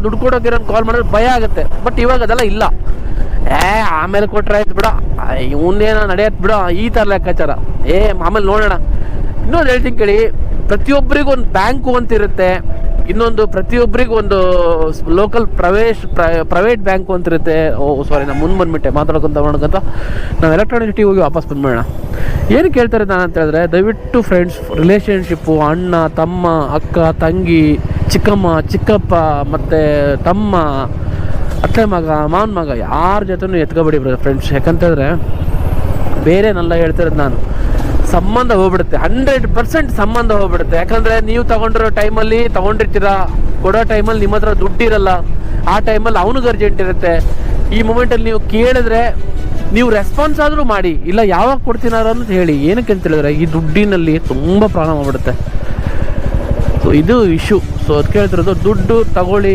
ದುಡ್ಡು ಕೊಡೋಕಿರೋ ಕಾಲ್ ಮಾಡಿದ್ರೆ ಭಯ ಆಗುತ್ತೆ. ಬಟ್ ಇವಾಗ ಅದೆಲ್ಲ ಇಲ್ಲ. ಆಮೇಲೆ ಕೊಟ್ರೆ ಆಯ್ತು ಬಿಡ, ಇವನ್ನೇನೋ ನಡೆಯತ್ತೆ ಬಿಡ, ಈ ಥರ ಲೆಕ್ಕಾಚಾರ. ಆಮೇಲೆ ನೋಡೋಣ. ಇನ್ನೊಂದು ಹೇಳ್ತೀನಿ ಕೇಳಿ, ಪ್ರತಿಯೊಬ್ಬರಿಗೂ ಒಂದು ಬ್ಯಾಂಕು ಅಂತಿರುತ್ತೆ, ಇನ್ನೊಂದು ಪ್ರತಿಯೊಬ್ಬರಿಗೂ ಒಂದು ಲೋಕಲ್ ಪ್ರೈವೇಟ್ ಬ್ಯಾಂಕು ಅಂತಿರುತ್ತೆ. ಸಾರಿ, ನಾನು ಮುಂದೆ ಬಂದುಬಿಟ್ಟೆ ಮಾತಾಡ್ಕೊಂತ ನಾವು ಎಲೆಕ್ಟ್ರಾನಿಕ್ ಸಿಟಿ ಹೋಗಿ ವಾಪಸ್ ಬಂದ್ಬಿಡೋಣ. ಏನು ಕೇಳ್ತಾರೆ ನಾನು ಅಂತ ಹೇಳಿದ್ರೆ, ದಯವಿಟ್ಟು ಫ್ರೆಂಡ್ಸ್, ರಿಲೇಷನ್ಶಿಪ್ಪು, ಅಣ್ಣ ತಮ್ಮ, ಅಕ್ಕ ತಂಗಿ, ಚಿಕ್ಕಮ್ಮ ಚಿಕ್ಕಪ್ಪ, ಮತ್ತು ತಮ್ಮ, ಅತ್ತೆ ಮಗ, ಮಾವನ ಮಗ, ಯಾರ ಜೊತೆನೂ ಎತ್ಕೊಬೇಡಿ ಫ್ರೆಂಡ್ಸ್. ಯಾಕಂತೇಳಿದ್ರೆ ಬೇರೆನೆಲ್ಲ ಹೇಳ್ತಿರೋದು ನಾನು, ಸಂಬಂಧ ಹೋಗ್ಬಿಡುತ್ತೆ, 100% ಸಂಬಂಧ ಹೋಗ್ಬಿಡುತ್ತೆ. ಯಾಕಂದರೆ ನೀವು ತೊಗೊಂಡಿರೋ ಟೈಮಲ್ಲಿ ತೊಗೊಂಡಿರ್ತೀರಾ, ಕೊಡೋ ಟೈಮಲ್ಲಿ ನಿಮ್ಮ ಹತ್ರ ದುಡ್ಡಿರಲ್ಲ, ಆ ಟೈಮಲ್ಲಿ ಅವನಿಗೆ ಅರ್ಜೆಂಟ್ ಇರುತ್ತೆ. ಈ ಮೂಮೆಂಟಲ್ಲಿ ನೀವು ಕೇಳಿದ್ರೆ ನೀವು ರೆಸ್ಪಾನ್ಸ್ ಆದರೂ ಮಾಡಿ, ಇಲ್ಲ ಯಾವಾಗ ಕೊಡ್ತೀನಾರ ಅಂತ ಹೇಳಿ. ಏನಕ್ಕೆ ಅಂತ ಹೇಳಿದ್ರೆ ಈ ದುಡ್ಡಿನಲ್ಲಿ ತುಂಬ ಪ್ರಾಬ್ಲಮ್ ಆಗ್ಬಿಡುತ್ತೆ. ಸೊ ಇದು ಇಶ್ಯೂ. ಸೊ ಅದು ಕೇಳ್ತಿರೋದು, ದುಡ್ಡು ತಗೊಳ್ಳಿ,